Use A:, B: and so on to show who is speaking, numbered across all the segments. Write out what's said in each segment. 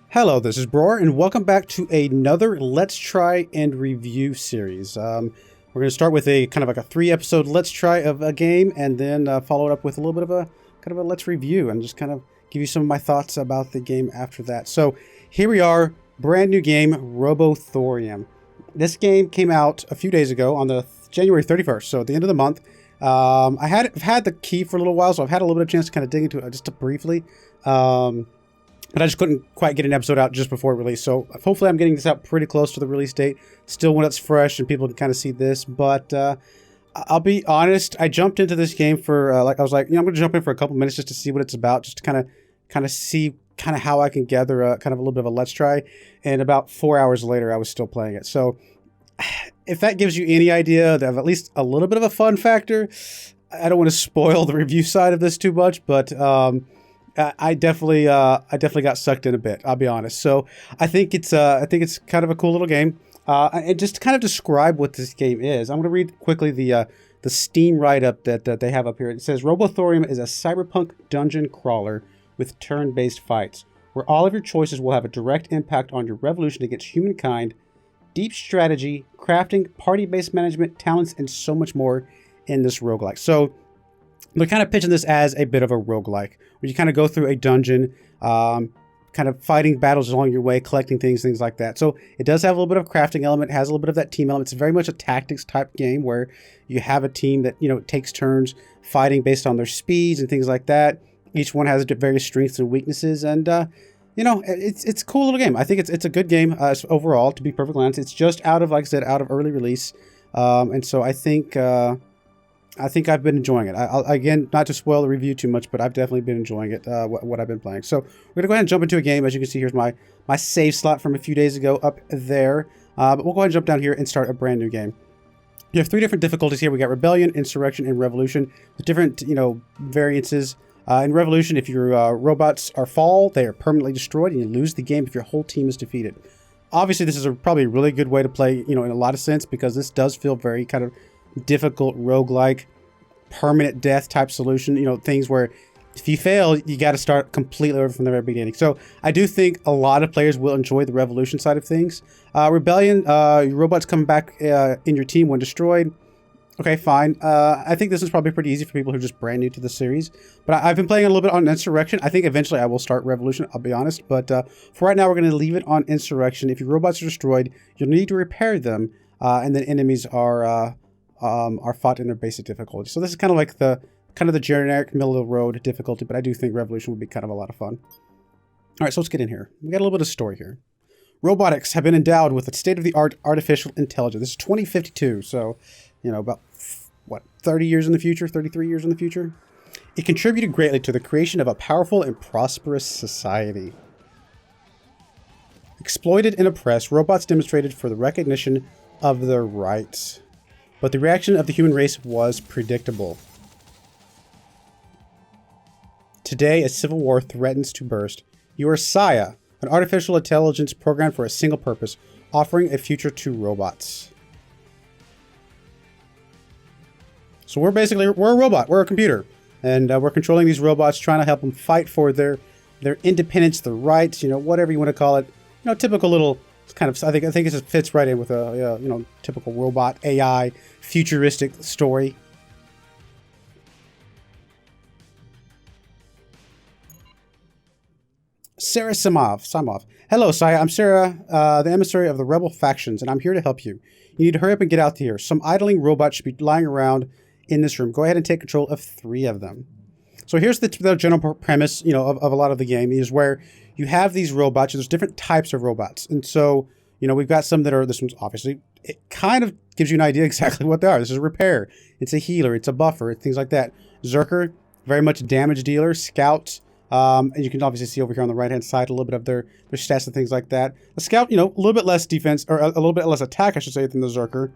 A: Hello, this is Broyar, and welcome back to another Let's Try and Review series. We're going to start with a kind of like a 3-episode Let's Try of a game, and then follow it up with a little bit of a kind of a Let's Review, and just kind of give you some of my thoughts about the game after that. So here we are, brand new game, Robothorium. This game came out a few days ago on the January 31st, so at the end of the month. I've had the key for a little while, so I've had a little bit of chance to kind of dig into it just briefly. But I just couldn't quite get an episode out just before it released. So hopefully I'm getting this out pretty close to the release date. Still when it's fresh and people can kind of see this. But I'll be honest, I jumped into this game for, I was like, I'm going to jump in for a couple minutes just to see what it's about. Just to kind of see kind of how I can gather kind of a little bit of a let's try. And about 4 hours later, I was still playing it. So if that gives you any idea of at least a little bit of a fun factor, I don't want to spoil the review side of this too much, but I definitely got sucked in a bit. I'll be honest. So I think it's kind of a cool little game. And just to kind of describe what this game is, I'm going to read quickly the Steam write-up that they have up here. It says Robothorium is a cyberpunk dungeon crawler with turn-based fights, where all of your choices will have a direct impact on your revolution against humankind, deep strategy, crafting, party-based management, talents, and so much more in this roguelike. So they're kind of pitching this as a bit of a roguelike, where you kind of go through a dungeon, kind of fighting battles along your way, collecting things like that. So it does have a little bit of crafting element, has a little bit of that team element. It's very much a tactics type game where you have a team that, takes turns fighting based on their speeds and things like that. Each one has various strengths and weaknesses, and it's a cool little game. I think it's a good game overall, to be perfectly honest. It's just out of, like I said, out of early release, and so I think I've been enjoying it. Again, not to spoil the review too much, but I've definitely been enjoying it, what I've been playing. So we're going to go ahead and jump into a game. As you can see, here's my save slot from a few days ago up there. But we'll go ahead and jump down here and start a brand new game. You have 3 different difficulties here. We got Rebellion, Insurrection, and Revolution, with different, variances. In Revolution, if your robots fall, they are permanently destroyed, and you lose the game if your whole team is defeated. Obviously, this is probably a really good way to play, in a lot of sense, because this does feel very kind of difficult roguelike, permanent death type solution, things where if you fail, you got to start completely over from the very beginning. So I do think a lot of players will enjoy the Revolution side of things. Rebellion, your robots come back in your team when destroyed. Okay, fine. I think this is probably pretty easy for people who are just brand new to the series. But I've been playing a little bit on Insurrection. I think eventually I will start Revolution, I'll be honest. But for right now, we're going to leave it on Insurrection. If your robots are destroyed, you'll need to repair them. And then enemies are fought in their basic difficulty. So this is kind of like the generic middle of the road difficulty, but I do think Revolution would be kind of a lot of fun. All right, so let's get in here. We got a little bit of story here. Robotics have been endowed with a state-of-the-art artificial intelligence. This is 2052, so, about, 30 years in the future, 33 years in the future? It contributed greatly to the creation of a powerful and prosperous society. Exploited and oppressed, robots demonstrated for the recognition of their rights. But the reaction of the human race was predictable. Today, a civil war threatens to burst. You are Saya, an artificial intelligence programmed for a single purpose, offering a future to robots. So we're a robot. We're a computer. And we're controlling these robots, trying to help them fight for their independence, their rights, whatever you want to call it. Typical little... kind of, I think it just fits right in with a typical robot AI futuristic story. Sarah Simov. Hello, Saya. I'm Sarah, the emissary of the rebel factions, and I'm here to help you. You need to hurry up and get out here. Some idling robots should be lying around in this room. Go ahead and take control of 3 of them. So here's the general premise, of a lot of the game, is where you have these robots. There's different types of robots. And so, we've got some that are, this one's obviously, it kind of gives you an idea exactly what they are. This is a repair. It's a healer. It's a buffer. Things like that. Zerker, very much damage dealer. Scout, and you can obviously see over here on the right-hand side a little bit of their stats and things like that. The Scout, a little bit less defense, or a little bit less attack, I should say, than the Zerker,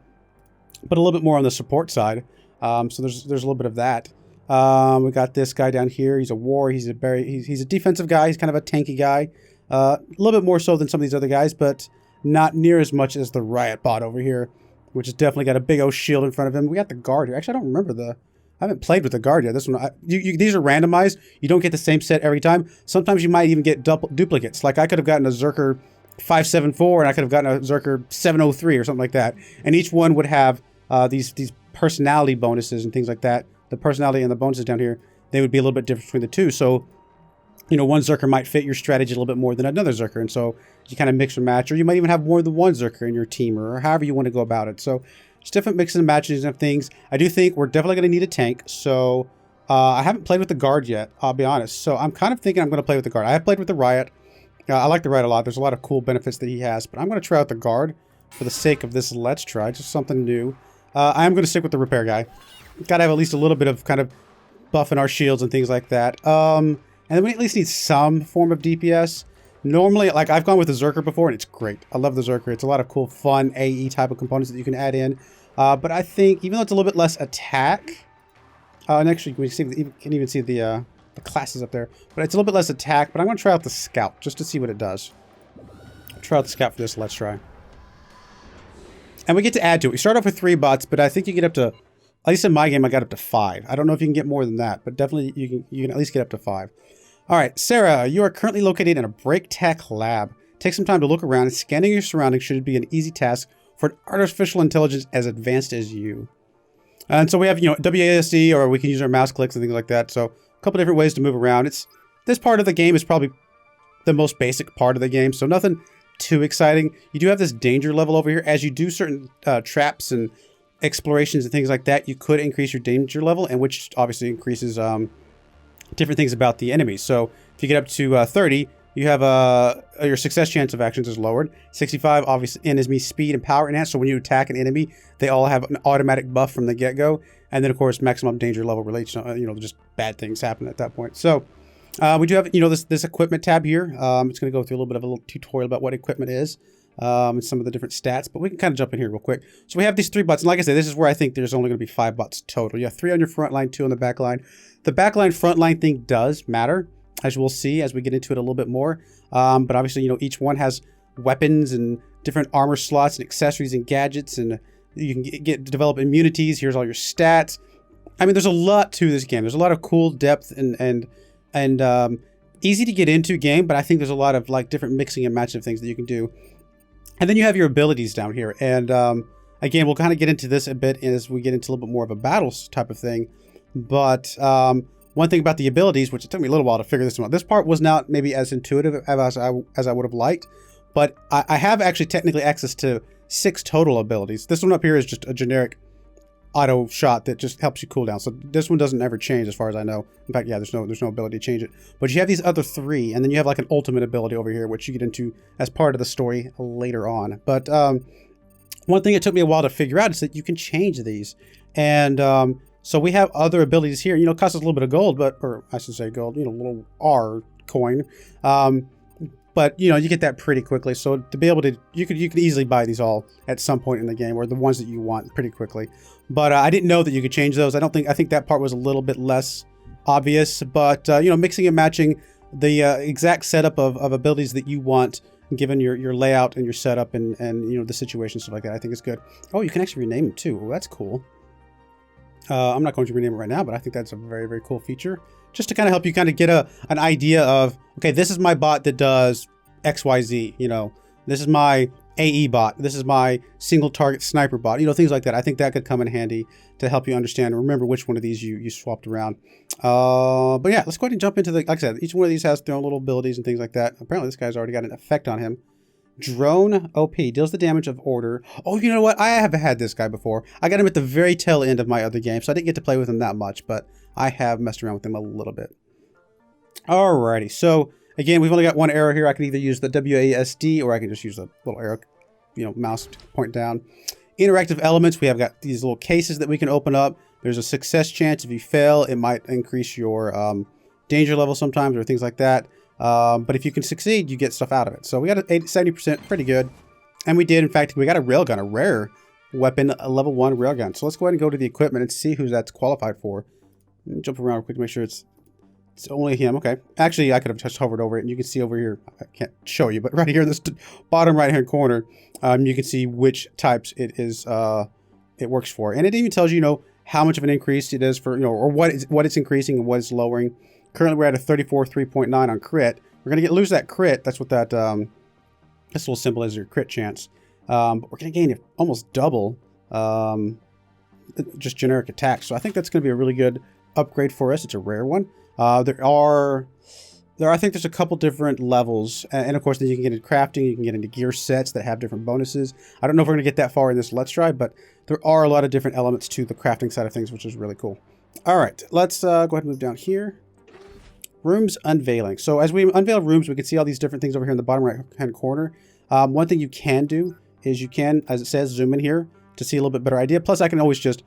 A: but a little bit more on the support side. So there's a little bit of that. We got this guy down here. He's a war. He's a defensive guy. He's kind of a tanky guy. A little bit more so than some of these other guys, but not near as much as the Riot Bot over here, which has definitely got a big old shield in front of him. We got the guard here. Actually, I don't remember I haven't played with the guard yet. This one, these are randomized. You don't get the same set every time. Sometimes you might even get duplicates. Like I could have gotten a Zerker 574 and I could have gotten a Zerker 703 or something like that. And each one would have these personality bonuses and things like that. The personality and the bonuses down here, they would be a little bit different between the two. So, you know, one Zerker might fit your strategy a little bit more than another Zerker. And so you kind of mix and match, or you might even have more than one Zerker in your team, or however you want to go about it. So it's different mixes and matches of things. I do think we're definitely going to need a tank. So I haven't played with the guard yet, I'll be honest. So I'm kind of thinking I'm going to play with the guard. I have played with the Riot. I like the Riot a lot. There's a lot of cool benefits that he has, but I'm going to try out the guard for the sake of this let's try, just something new. I am going to stick with the repair guy. Got to have at least a little bit of kind of buffing our shields and things like that. And then we at least need some form of DPS. Normally, like I've gone with the Zerker before and it's great. I love the Zerker. It's a lot of cool, fun AE type of components that you can add in. But I think even though it's a little bit less attack, and actually we can even see the classes up there, but it's a little bit less attack. But I'm going to try out the Scout just to see what it does. Try out the Scout for this. Let's try. And we get to add to it. We start off with 3 bots, but I think you get up to, at least in my game, I got up to 5. I don't know if you can get more than that, but definitely you can at least get up to 5. All right, Sarah, you are currently located in a break tech lab. Take some time to look around, and scanning your surroundings should be an easy task for an artificial intelligence as advanced as you. And so we have, you know, WASD, or we can use our mouse clicks and things like that. So a couple different ways to move around. This part of the game is probably the most basic part of the game, so nothing too exciting. You do have this danger level over here. As you do certain traps and explorations and things like that, you could increase your danger level, and which obviously increases different things about the enemies. So if you get up to 30, you have your success chance of actions is lowered. 65 obviously enemies speed and power enhanced. So when you attack an enemy, they all have an automatic buff from the get-go. And then of course maximum danger level relates to, you know, just bad things happen at that point. So we do have, you know, this equipment tab here. It's going to go through a little bit of a little tutorial about what equipment is. And some of the different stats, but we can kind of jump in here real quick. So we have these 3 bots, and like I said, this is where I think there's only going to be 5 bots total. You have 3 on your front line, 2 on the back line. The back line, front line thing does matter, as we'll see as we get into it a little bit more. But obviously, you know, each one has weapons and different armor slots and accessories and gadgets, and you can develop immunities. Here's all your stats. I mean, there's a lot to this game. There's a lot of cool depth and easy to get into game, but I think there's a lot of like different mixing and matching of things that you can do. And then you have your abilities down here. And again, we'll kind of get into this a bit as we get into a little bit more of a battles type of thing. But one thing about the abilities, which it took me a little while to figure this one out. This part was not maybe as intuitive as I would have liked. But I have actually technically access to 6 total abilities. This one up here is just a generic auto shot that just helps you cool down. So this one doesn't ever change as far as I know. In fact, yeah, there's no ability to change it. But you have these other 3, and then you have like an ultimate ability over here, which you get into as part of the story later on. But one thing it took me a while to figure out is that you can change these. And so we have other abilities here. You know, it costs us a little bit of gold, but, or I should say gold, you know, a little R coin. But you know, you get that pretty quickly. So to be able to, you could easily buy these all at some point in the game, or the ones that you want pretty quickly. But I didn't know that you could change those. I think that part was a little bit less obvious. But you know, mixing and matching the exact setup of abilities that you want, given your layout and your setup and you know the situation, stuff like that, I think is good. Oh, you can actually rename them too. Well, that's cool. I'm not going to rename it right now, but I think that's a very, very cool feature. Just to kind of help you kind of get an idea of, okay, this is my bot that does XYZ, you know, this is my AE bot, this is my single target sniper bot, you know, things like that. I think that could come in handy to help you understand and remember which one of these you swapped around. But yeah, let's go ahead and jump into like I said, each one of these has their own little abilities and things like that. Apparently this guy's already got an effect on him. Drone OP deals the damage of order. Oh, you know what? I have had this guy before. I got him at the very tail end of my other game, so I didn't get to play with him that much, but I have messed around with him a little bit. Alrighty, so again, we've only got one arrow here. I can either use the WASD or I can just use the little arrow, you know, mouse to point down. Interactive elements, we have got these little cases that we can open up. There's a success chance. If you fail, it might increase your danger level sometimes or things like that. But if you can succeed, you get stuff out of it. So we got 70%, pretty good. And we did, in fact, we got a railgun, a rare weapon, a level 1 railgun. So let's go ahead and go to the equipment and see who that's qualified for. Let me jump around real quick to make sure it's only him. Okay. Actually, I could have just hovered over it, and you can see over here, I can't show you, but right here in this bottom right-hand corner, you can see which types it is, it works for. And it even tells you, you know, how much of an increase it is for, you know, or what it's increasing and what it's lowering. Currently, we're at a 34.3.9 on crit. We're going to lose that crit. That's what that this little symbol is, your crit chance. But we're going to gain almost double just generic attacks. So I think that's going to be a really good upgrade for us. It's a rare one. I think there's a couple different levels. And of course, then you can get into crafting. You can get into gear sets that have different bonuses. I don't know if we're going to get that far in this Let's Try, but there are a lot of different elements to the crafting side of things, which is really cool. All right, let's go ahead and move down here. Rooms unveiling. So as we unveil rooms, we can see all these different things over here in the bottom right-hand corner. One thing you can do is you can, as it says, zoom in here to see a little bit better idea. Plus, I can always just,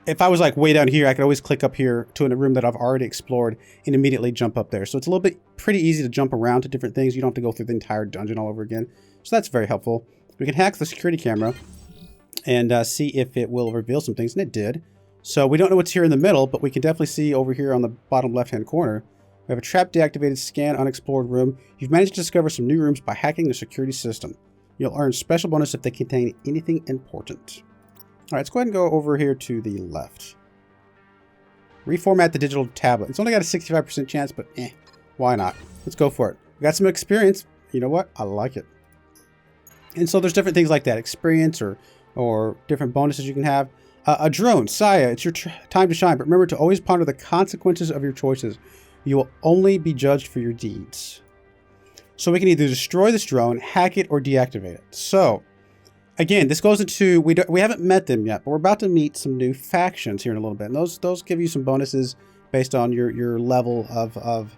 A: if I was like way down here, I could always click up here to a room that I've already explored and immediately jump up there. So it's a little bit pretty easy to jump around to different things. You don't have to go through the entire dungeon all over again. So that's very helpful. We can hack the security camera and see if it will reveal some things, and it did. So we don't know what's here in the middle, but we can definitely see over here on the bottom left-hand corner. We have a trap deactivated scan unexplored room. You've managed to discover some new rooms by hacking the security system. You'll earn special bonus if they contain anything important. All right, let's go ahead and go over here to the left. Reformat the digital tablet. It's only got a 65% chance, but why not? Let's go for it. We got some experience. You know what? I like it. And so there's different things like that. Experience or different bonuses you can have. A drone. Saya, it's your time to shine, but remember to always ponder the consequences of your choices. You will only be judged for your deeds. So we can either destroy this drone, hack it, or deactivate it. So, again, this goes into, we haven't met them yet, but we're about to meet some new factions here in a little bit. And those give you some bonuses based on your level of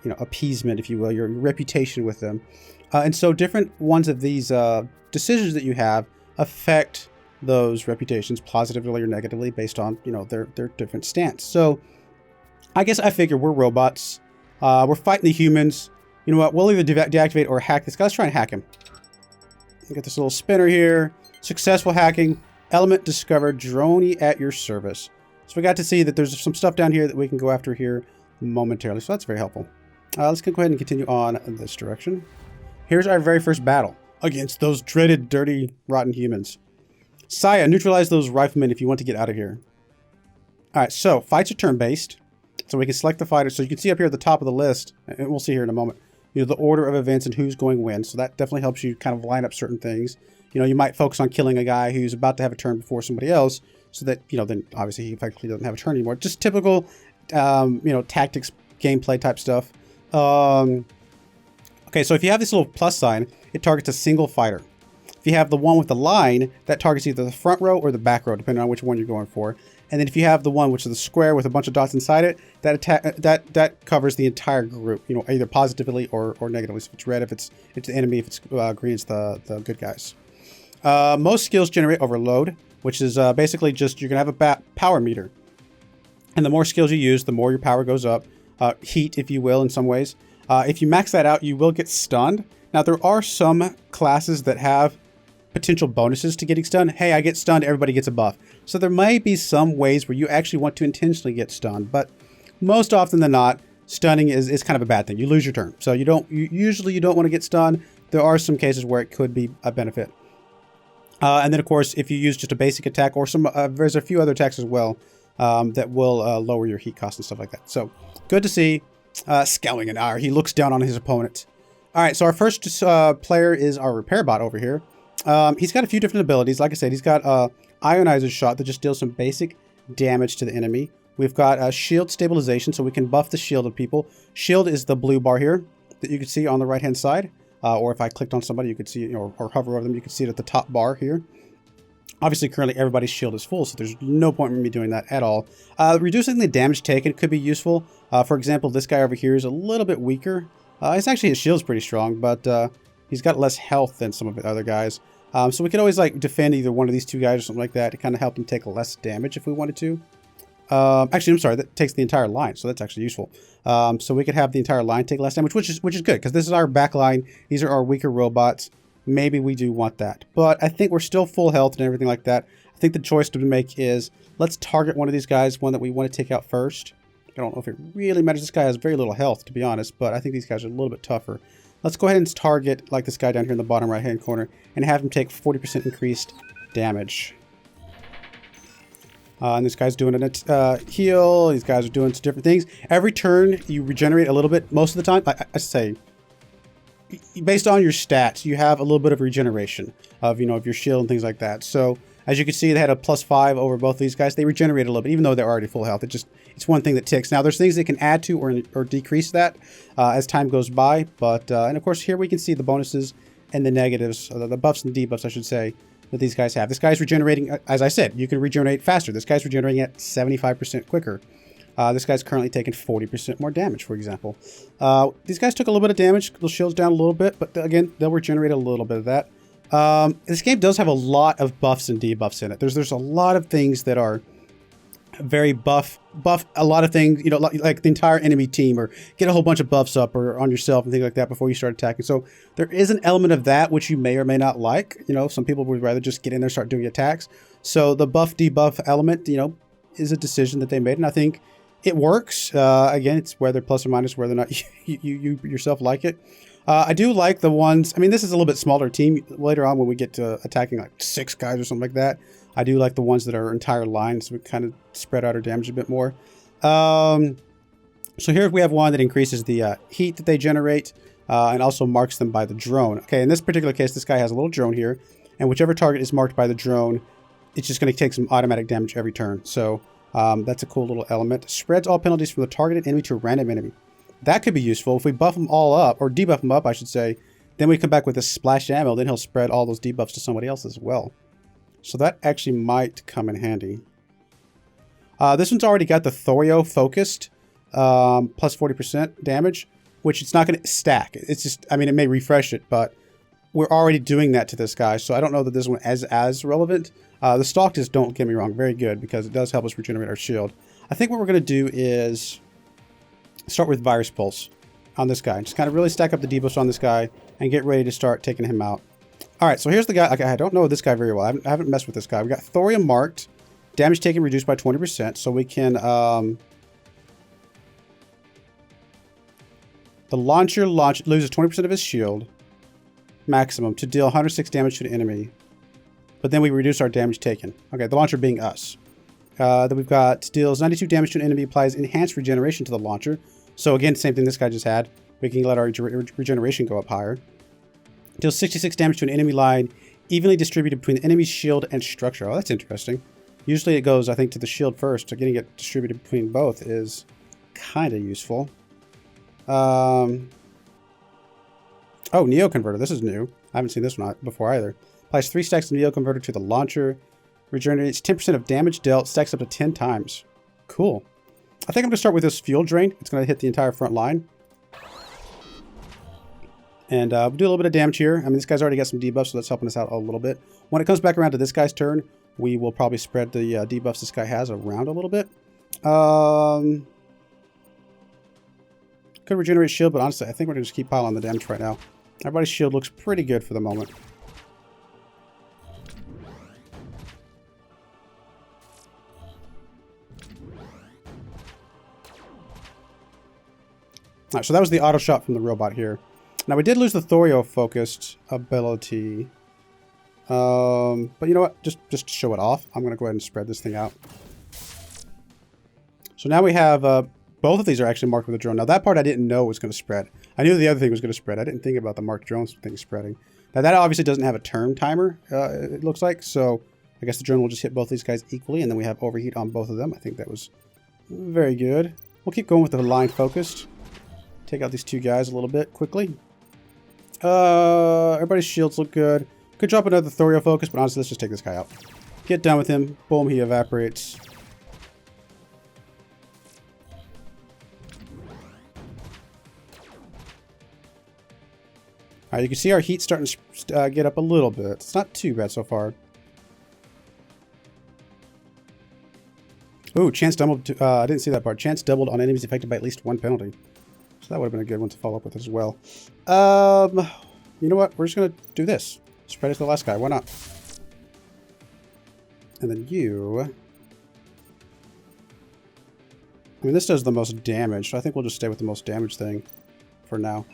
A: you know, appeasement, if you will, your reputation with them. And so different ones of these decisions that you have affect those reputations positively or negatively based on, you know, their different stance. So I guess I figure we're robots. We're fighting the humans. You know what? We'll either deactivate or hack this guy. Let's try and hack him. Get this little spinner here. Successful hacking. Element discovered. Drone at your service. So we got to see that there's some stuff down here that we can go after here momentarily. So that's very helpful. Let's go ahead and continue on in this direction. Here's our very first battle against those dreaded, dirty, rotten humans. Saya, neutralize those riflemen if you want to get out of here. All right, so fights are turn-based. So we can select the fighter. So you can see up here at the top of the list, and we'll see here in a moment, you know, the order of events and who's going when. So that definitely helps you kind of line up certain things. You know, you might focus on killing a guy who's about to have a turn before somebody else, so that, you know, then obviously he effectively doesn't have a turn anymore. Just typical, you know, tactics, gameplay type stuff. Okay, so if you have this little plus sign, it targets a single fighter. If you have the one with the line, that targets either the front row or the back row, depending on which one you're going for. And then if you have the one which is the square with a bunch of dots inside it, that covers the entire group, you know, either positively or negatively. So if it's red, if it's the enemy, if it's green, it's the good guys. Most skills generate overload, which is basically just you're going to have a power meter. And the more skills you use, the more your power goes up. Heat, if you will, in some ways. If you max that out, you will get stunned. Now, there are some classes that have potential bonuses to getting stunned. Hey, I get stunned, everybody gets a buff. So there might be some ways where you actually want to intentionally get stunned, but most often than not, stunning is kind of a bad thing. You lose your turn. So usually you don't want to get stunned. There are some cases where it could be a benefit. And then of course, if you use just a basic attack or some, there's a few other attacks as well that will lower your heat cost and stuff like that. So good to see. Scowling an ire. He looks down on his opponent. All right, so our first player is our repair bot over here. He's got a few different abilities. Like I said, he's got ionizer shot that just deals some basic damage to the enemy. We've got shield stabilization, so we can buff the shield of people. Shield is the blue bar here that you can see on the right hand side. Or if I clicked on somebody, you could see, you know, or hover over them, you can see it at the top bar here. Obviously, currently everybody's shield is full, so there's no point in me doing that at all. Reducing the damage taken could be useful. For example, this guy over here is a little bit weaker. His shield's pretty strong, but he's got less health than some of the other guys. So we could always like defend either one of these two guys or something like that to kind of help them take less damage if we wanted to. Actually, I'm sorry, that takes the entire line, so that's actually useful. So we could have the entire line take less damage, which is good, because this is our back line. These are our weaker robots. Maybe we do want that. But I think we're still full health and everything like that. I think the choice to make is, let's target one of these guys, one that we want to take out first. I don't know if it really matters. This guy has very little health, to be honest, but I think these guys are a little bit tougher. Let's go ahead and target, like this guy down here in the bottom right-hand corner, and have him take 40% increased damage. And this guy's doing a heal. These guys are doing some different things. Every turn, you regenerate a little bit. Most of the time, I say, based on your stats, you have a little bit of regeneration of, of your shield and things like that. So as you can see, they had a +5 over both of these guys. They regenerate a little bit, even though they're already full health. It's one thing that ticks. Now, there's things they can add to or decrease that as time goes by. But and of course, here we can see the bonuses and the negatives, the buffs and debuffs, I should say, that these guys have. This guy's regenerating, as I said, you can regenerate faster. This guy's regenerating at 75% quicker. This guy's currently taking 40% more damage, for example. These guys took a little bit of damage. The shield's down a little bit, but again, they'll regenerate a little bit of that. This game does have a lot of buffs and debuffs in it. There's a lot of things that are very buff a lot of things, like the entire enemy team, or get a whole bunch of buffs up or on yourself and things like that before you start attacking. So there is an element of that which you may or may not like. Some people would rather just get in there, start doing attacks. So the buff debuff element, is a decision that they made, and I think it works. Again, it's whether plus or minus whether or not you yourself like it. I do like the ones, this is a little bit smaller team later on when we get to attacking like 6 guys or something like that. I do like the ones that are entire lines, so we kind of spread out our damage a bit more. So here we have one that increases the heat that they generate and also marks them by the drone. Okay, in this particular case, this guy has a little drone here, and whichever target is marked by the drone, it's just going to take some automatic damage every turn. So that's a cool little element. Spreads all penalties from the targeted enemy to a random enemy. That could be useful. If we buff them all up, or debuff them up, I should say, then we come back with a splash ammo, then he'll spread all those debuffs to somebody else as well. So that actually might come in handy. This one's already got the Thorio focused, plus 40% damage, which it's not going to stack. It's just, it may refresh it, but we're already doing that to this guy, so I don't know that this one is as relevant. The stalk is, don't get me wrong, very good, because it does help us regenerate our shield. I think what we're going to do is start with Virus Pulse on this guy. Just kind of really stack up the debuffs on this guy and get ready to start taking him out. All right, so here's the guy. Okay, I don't know this guy very well. I haven't messed with this guy. We got Thorium marked. Damage taken reduced by 20%. So we can... the launcher loses 20% of his shield maximum to deal 106 damage to an enemy. But then we reduce our damage taken. Okay, the launcher being us. Then we've got deals 92 damage to an enemy, applies enhanced regeneration to the launcher. So again, same thing this guy just had. We can let our regeneration go up higher. Deals 66 damage to an enemy line, evenly distributed between the enemy's shield and structure. Oh, that's interesting. Usually it goes, I think, to the shield first. So getting it distributed between both is kind of useful. Oh, Neo Converter. This is new. I haven't seen this one before either. Applies 3 stacks of Neo Converter to the launcher. Regenerates 10% of damage dealt. Stacks up to 10 times. Cool. I think I'm going to start with this Fuel Drain. It's going to hit the entire front line. And we'll do a little bit of damage here. This guy's already got some debuffs, so that's helping us out a little bit. When it comes back around to this guy's turn, we will probably spread the debuffs this guy has around a little bit. Could regenerate shield, but honestly, I think we're going to just keep piling on the damage right now. Everybody's shield looks pretty good for the moment. Alright, so that was the auto shot from the robot here. Now, we did lose the Thorio-focused ability. But you know what? Just to show it off, I'm going to go ahead and spread this thing out. So now we have... both of these are actually marked with a drone. Now, that part I didn't know was going to spread. I knew the other thing was going to spread. I didn't think about the marked drones thing spreading. Now, that obviously doesn't have a turn timer, it looks like. So, I guess the drone will just hit both these guys equally, and then we have overheat on both of them. I think that was very good. We'll keep going with the line focused. Take out these 2 guys a little bit quickly. Everybody's shields look good. Could drop another Thorio focus, but honestly, let's just take this guy out. Get done with him. Boom, he evaporates. Alright, you can see our heat starting to get up a little bit. It's not too bad so far. Ooh, chance doubled. I didn't see that part. Chance doubled on enemies affected by at least 1 penalty. So that would have been a good one to follow up with as well. You know what? We're just going to do this. Spread it to the last guy. Why not? And then you... this does the most damage, so I think we'll just stay with the most damage thing for now.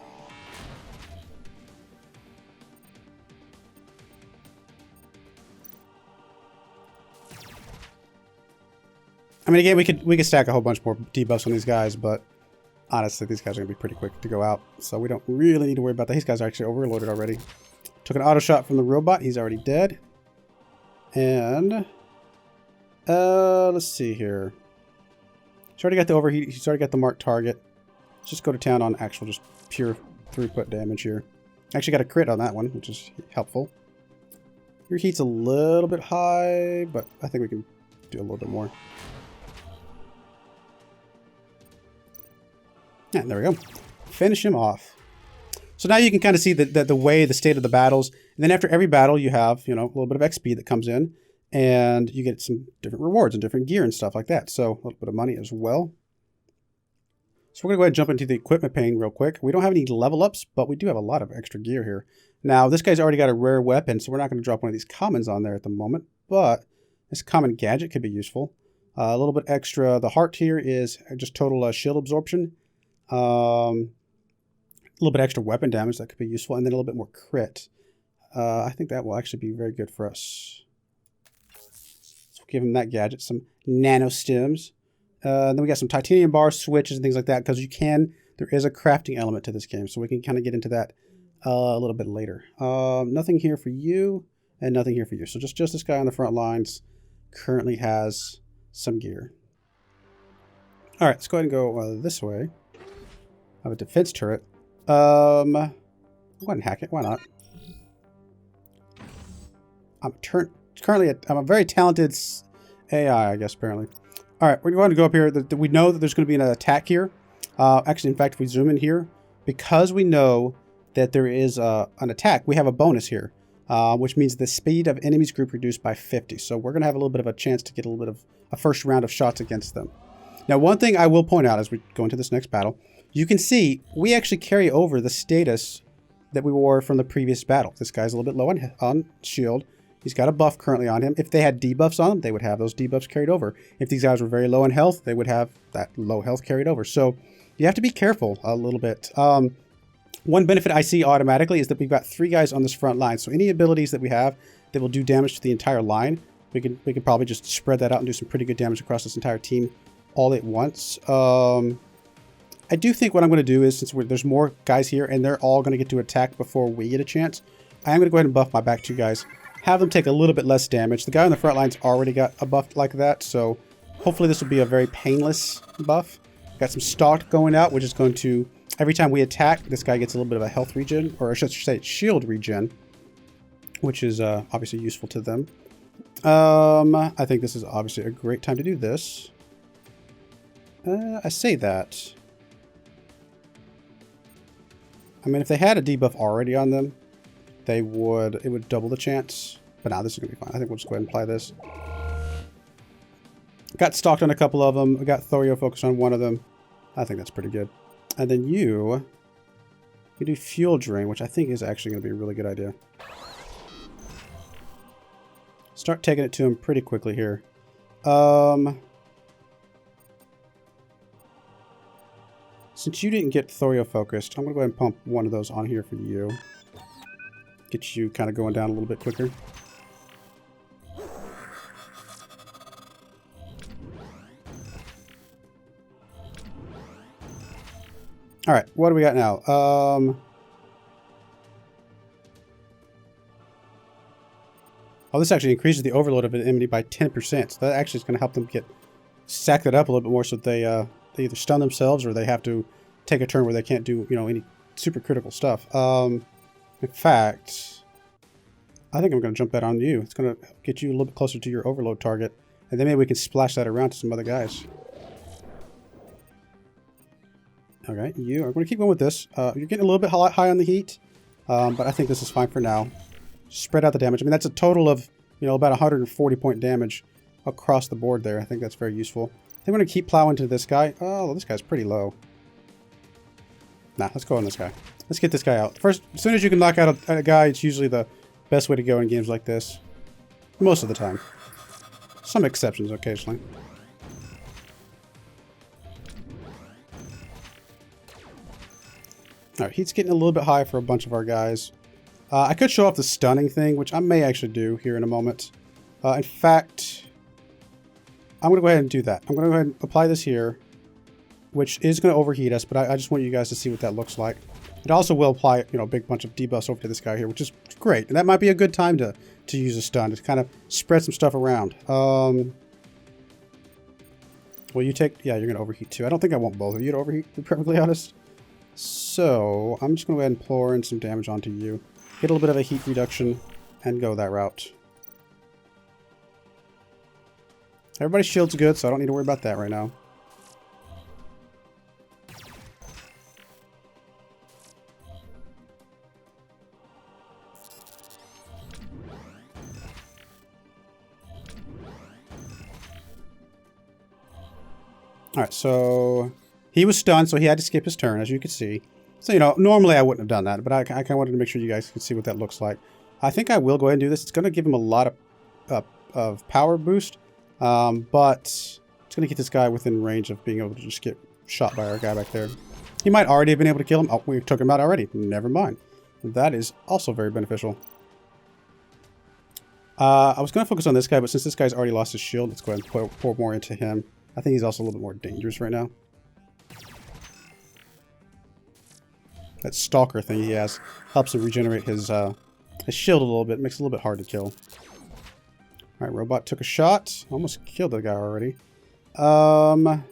A: I mean, again, we could stack a whole bunch more debuffs on these guys, but honestly, these guys are going to be pretty quick to go out. So we don't really need to worry about that. These guys are actually overloaded already. Took an auto shot from the robot. He's already dead. And let's see here. He's already got the overheat. He's already got the marked target. Let's just go to town on actual just pure throughput damage here. Actually got a crit on that one, which is helpful. Your heat's a little bit high, but I think we can do a little bit more. And there we go. Finish him off. So now you can kind of see the state of the battles. And then after every battle, you have, you know, a little bit of XP that comes in. And you get some different rewards and different gear and stuff like that. So a little bit of money as well. So we're going to go ahead and jump into the equipment pane real quick. We don't have any level ups, but we do have a lot of extra gear here. Now, this guy's already got a rare weapon, so we're not going to drop one of these commons on there at the moment. But this common gadget could be useful. A little bit extra. The heart here is just total shield absorption. A little bit extra weapon damage, that could be useful, and then a little bit more crit. I think that will actually be very good for us. So we'll give him that gadget, some nano stems. Then we got some titanium bars, switches, and things like that, because there is a crafting element to this game, so we can kind of get into that a little bit later. Nothing here for you, and nothing here for you. So just this guy on the front lines currently has some gear. All right, let's go ahead and go this way. I have a defense turret. Go ahead and hack it. Why not? I'm a very talented AI, I guess, apparently. All right, we're going to go up here. We know that there's going to be an attack here. Actually, in fact, if we zoom in here, because we know that there is an attack, we have a bonus here, which means the speed of enemies group reduced by 50. So we're going to have a little bit of a chance to get a little bit of a first round of shots against them. Now, one thing I will point out as we go into this next battle, you can see we actually carry over the status that we wore from the previous battle. This guy's a little bit low on shield. He's got a buff currently on him. If they had debuffs on them, they would have those debuffs carried over. If these guys were very low in health, they would have that low health carried over. So you have to be careful a little bit. One benefit I see automatically is that we've got 3 guys on this front line. So any abilities that we have that will do damage to the entire line, we can probably just spread that out and do some pretty good damage across this entire team all at once. I do think what I'm going to do is, since there's more guys here and they're all going to get to attack before we get a chance, I am going to go ahead and buff my back 2 guys. Have them take a little bit less damage. The guy on the front line's already got a buff like that, so hopefully this will be a very painless buff. Got some stalk going out, which is going to, every time we attack, this guy gets a little bit of a health regen, or I should say shield regen, which is obviously useful to them. I think this is obviously a great time to do this. I say that. I mean, if they had a debuff already on them, it would double the chance. But now this is going to be fine. I think we'll just go ahead and apply this. Got stalked on a couple of them. We got Thorio focused on one of them. I think that's pretty good. And then you do fuel drain, which I think is actually going to be a really good idea. Start taking it to him pretty quickly here. Since you didn't get Thorio focused, I'm going to go ahead and pump one of those on here for you. Get you kind of going down a little bit quicker. All right, what do we got now? Oh, this actually increases the overload of an enemy by 10%. So that actually is going to help them stack that up a little bit more, so they either stun themselves or they have to take a turn where they can't do, any super critical stuff. In fact, I think I'm going to jump that on you. It's going to get you a little bit closer to your overload target, and then maybe we can splash that around to some other guys. Okay, you are going to keep going with this. You're getting a little bit high on the heat, but I think this is fine for now. Spread out the damage. I mean, that's a total of, about 140 point damage across the board there. I think that's very useful. I think we're going to keep plowing to this guy. Oh, this guy's pretty low. Nah, let's go on this guy. Let's get this guy out. First, as soon as you can knock out a guy, it's usually the best way to go in games like this. Most of the time. Some exceptions occasionally. Alright, heat's getting a little bit high for a bunch of our guys. I could show off the stunning thing, which I may actually do here in a moment. In fact, I'm going to go ahead and do that. I'm going to go ahead and apply this here, which is going to overheat us, but I just want you guys to see what that looks like. It also will apply, you know, a big bunch of debuffs over to this guy here, which is great. And that might be a good time to use a stun, to kind of spread some stuff around. Well, you take... Yeah, you're going to overheat too. I don't think I want both of you to overheat, to be perfectly honest. So, I'm just going to go ahead and pour in some damage onto you. Get a little bit of a heat reduction, and go that route. Everybody's shield's good, so I don't need to worry about that right now. Alright, so he was stunned, so he had to skip his turn, as you can see. So, you know, normally I wouldn't have done that, but I kind of wanted to make sure you guys could see what that looks like. I think I will go ahead and do this. It's going to give him a lot of power boost, but it's going to get this guy within range of being able to just get shot by our guy back there. He might already have been able to kill him. Oh, we took him out already. Never mind. That is also very beneficial. I was going to focus on this guy, but since this guy's already lost his shield, let's go ahead and pour more into him. I think he's also a little bit more dangerous right now. That stalker thing he has helps him regenerate his shield a little bit. Makes it a little bit hard to kill. Alright, robot took a shot. Almost killed the guy already. I'm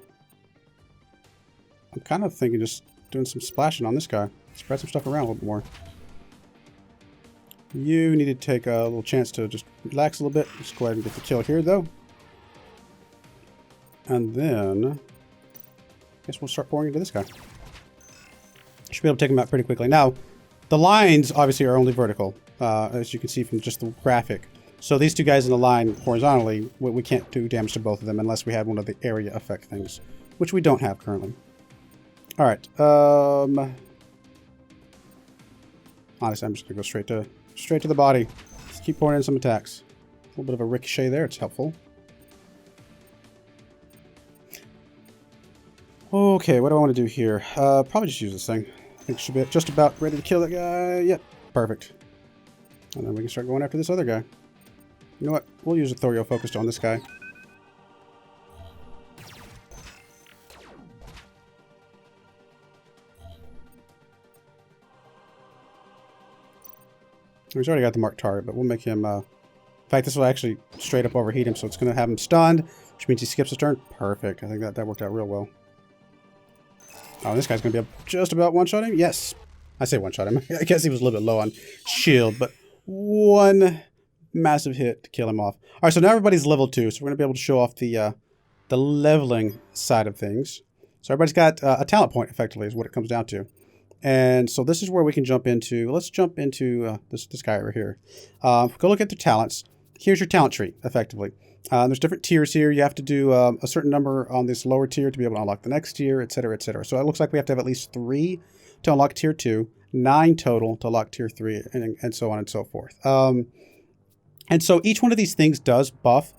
A: kind of thinking just doing some splashing on this guy. Spread some stuff around a little bit more. You need to take a little chance to just relax a little bit. Just go ahead and get the kill here, though. And then, I guess we'll start pouring into this guy. Should be able to take him out pretty quickly. Now, the lines obviously are only vertical, as you can see from just the graphic. So these two guys in the line horizontally, we can't do damage to both of them unless we have one of the area effect things, which we don't have currently. All right. Honestly, I'm just gonna go straight to the body. Just keep pouring in some attacks. A little bit of a ricochet there. It's helpful. Okay, what do I want to do here? Probably just use this thing. I think it should be just about ready to kill that guy. Yep, perfect. And then we can start going after this other guy. You know what? We'll use a Thorio focused on this guy. He's already got the marked target, but we'll make him... in fact, this will actually straight up overheat him, so it's going to have him stunned, which means he skips his turn. Perfect. I think that worked out real well. Oh, this guy's going to be just about one-shot him? Yes. I say one-shot him. I guess he was a little bit low on shield, but one massive hit to kill him off. All right, so now everybody's level 2, so we're going to be able to show off the leveling side of things. So everybody's got a talent point, effectively, is what it comes down to. And so this is where we can jump into... Let's jump into this guy over here. Go look at the talents. Here's your talent tree, effectively. There's different tiers here. You have to do a certain number on this lower tier to be able to unlock the next tier, etc., etc. So it looks like we have to have at least 3 to unlock tier 2, 9 total to unlock tier 3, and so on and so forth. And so each one of these things does buff,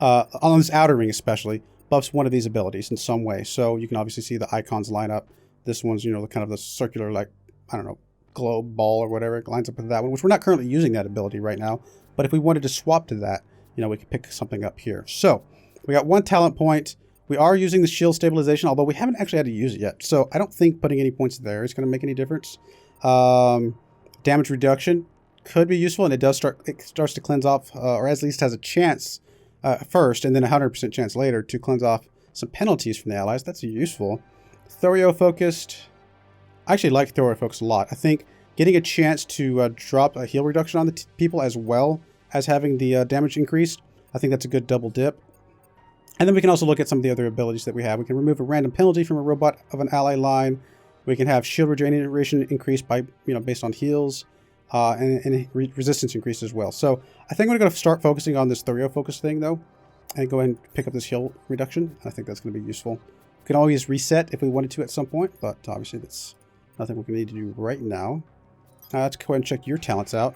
A: on this outer ring especially, buffs one of these abilities in some way. So you can obviously see the icons line up. This one's, you know, kind of the circular, like, I don't know, globe ball or whatever. It lines up with that one, which we're not currently using that ability right now. But if we wanted to swap to that, you know, we could pick something up here. So we got 1 talent point. We are using the shield stabilization, although we haven't actually had to use it yet. So I don't think putting any points there is going to make any difference. Damage reduction could be useful, and it starts to cleanse off, or at least has a chance first, and then a 100% chance later to cleanse off some penalties from the allies. That's useful. Thorio focused. I actually like Thorio focused a lot. I think getting a chance to drop a heal reduction on the people as well as having the damage increased, I think that's a good double dip. And then we can also look at some of the other abilities that we have. We can remove a random penalty from a robot of an ally line. We can have shield regeneration increased by, you know, based on heals, and resistance increased as well. So I think we're going to start focusing on this Thorio focus thing though, and go ahead and pick up this heal reduction. I think that's going to be useful. We can always reset if we wanted to at some point, but obviously that's nothing we're going to need to do right now. Let's go ahead and check your talents out.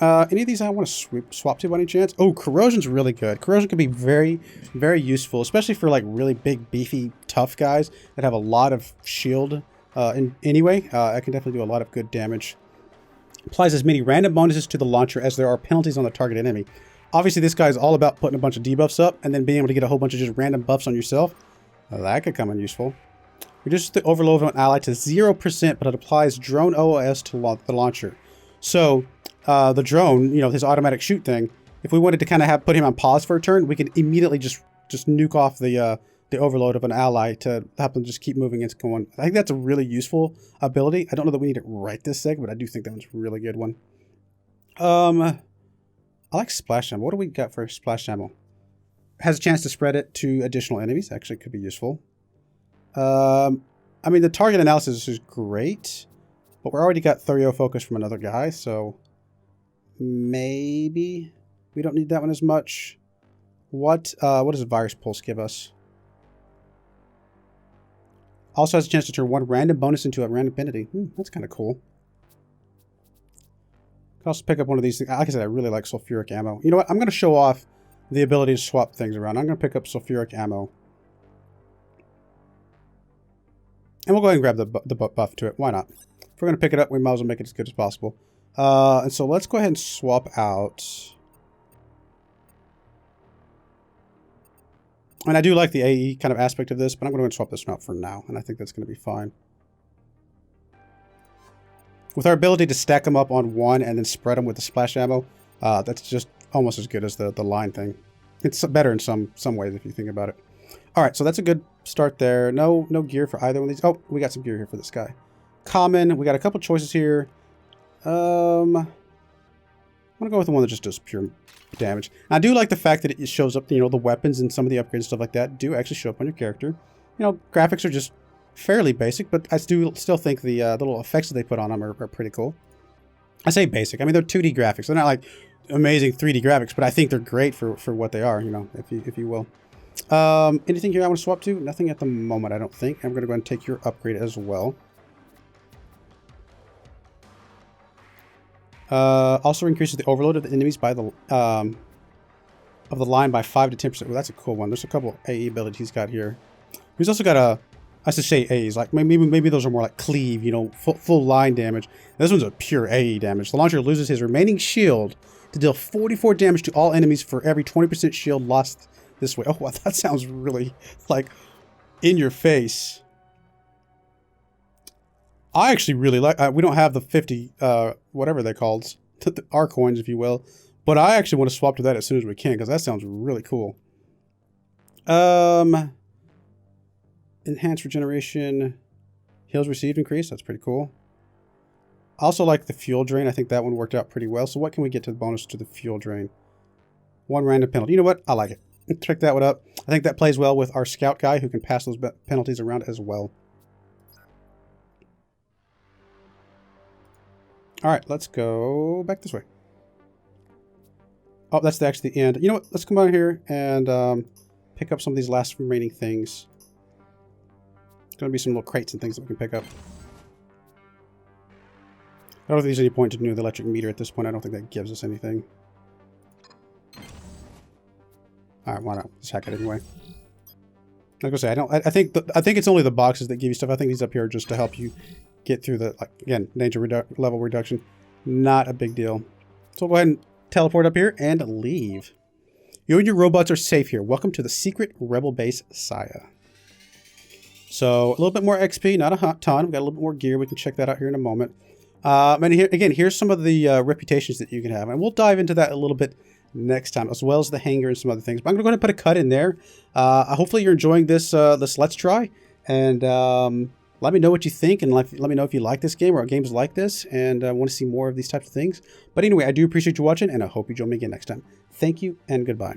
A: Any of these I want to swap to by any chance? Oh, corrosion's really good. Corrosion can be very, very useful, especially for like really big, beefy, tough guys that have a lot of shield. Anyway, I can definitely do a lot of good damage. Applies as many random bonuses to the launcher as there are penalties on the target enemy. Obviously, this guy is all about putting a bunch of debuffs up and then being able to get a whole bunch of just random buffs on yourself. That could come in useful. Reduces the overload of an ally to 0%, but it applies drone OOS to the launcher. So, the drone, you know, his automatic shoot thing, if we wanted to kind of put him on pause for a turn, we could immediately just nuke off the overload of an ally to help them just keep moving and going. I think that's a really useful ability. I don't know that we need it right this second, but I do think that one's a really good one. I like splash ammo. What do we got for splash ammo? Has a chance to spread it to additional enemies. Actually, could be useful. I mean, the target analysis is great, but we're already got Thurio focus from another guy, so maybe we don't need that one as much. What does Virus Pulse give us? Also has a chance to turn one random bonus into a random affinity. That's kind of cool. Can also pick up one of these things. Like I said, I really like sulfuric ammo. You know what? I'm going to show off the ability to swap things around. I'm going to pick up sulfuric ammo. And we'll go ahead and grab the buff to it. Why not? If we're going to pick it up, we might as well make it as good as possible. And so let's go ahead and swap out. And I do like the AE kind of aspect of this, but I'm going to swap this one out for now. And I think that's going to be fine. With our ability to stack them up on one and then spread them with the splash ammo, that's just almost as good as the line thing. It's better in some ways if you think about it. All right, so that's a good start there. No gear for either one of these. Oh, we got some gear here for this guy. Common. We got a couple choices here. I'm going to go with the one that just does pure damage. I do like the fact that it shows up, you know, the weapons and some of the upgrades and stuff like that do actually show up on your character. You know, graphics are just fairly basic, but I do still think the little effects that they put on them are pretty cool. I say basic. I mean, they're 2D graphics. They're not like amazing 3D graphics, but I think they're great for what they are, you know, if you will. Anything here I want to swap to? Nothing at the moment, I don't think. I'm going to go ahead and take your upgrade as well. Also increases the overload of the enemies by the of the line by 5 to 10%. Well, that's a cool one. There's a couple AE abilities he's got here. He's also got I should say A's, like maybe those are more like cleave, you know, full line damage. This one's a pure AE damage. The launcher loses his remaining shield to deal 44 damage to all enemies for every 20% shield lost this way. Oh, wow, that sounds really like in your face. I actually really like, we don't have the 50, whatever they're called, our coins, if you will. But I actually want to swap to that as soon as we can, because that sounds really cool. Enhanced regeneration, heals received increase. That's pretty cool. I also like the fuel drain. I think that one worked out pretty well. So what can we get to the bonus to the fuel drain? One random penalty. You know what? I like it. Check that one up. I think that plays well with our scout guy who can pass those penalties around as well. All right, let's go back this way. Oh, that's actually the end. You know what? Let's come on here and pick up some of these last remaining things. There's going to be some little crates and things that we can pick up. I don't think there's any point to doing the electric meter at this point. I don't think that gives us anything. All right, why not? Let's hack it anyway. Like I say, I think it's only the boxes that give you stuff. I think these up here are just to help you get through the, like, again, danger level reduction. Not a big deal. So we'll go ahead and teleport up here and leave. You and your robots are safe here. Welcome to the secret rebel base, Saya. So a little bit more XP, not a ton. We've got a little bit more gear. We can check that out here in a moment. And here, again, here's some of the reputations that you can have. And we'll dive into that a little bit next time, as well as the hangar and some other things. But I'm going to go ahead and put a cut in there. Hopefully you're enjoying this Let's Try. And let me know what you think. And let me know if you like this game or games like this. And want to see more of these types of things. But anyway, I do appreciate you watching. And I hope you join me again next time. Thank you and goodbye.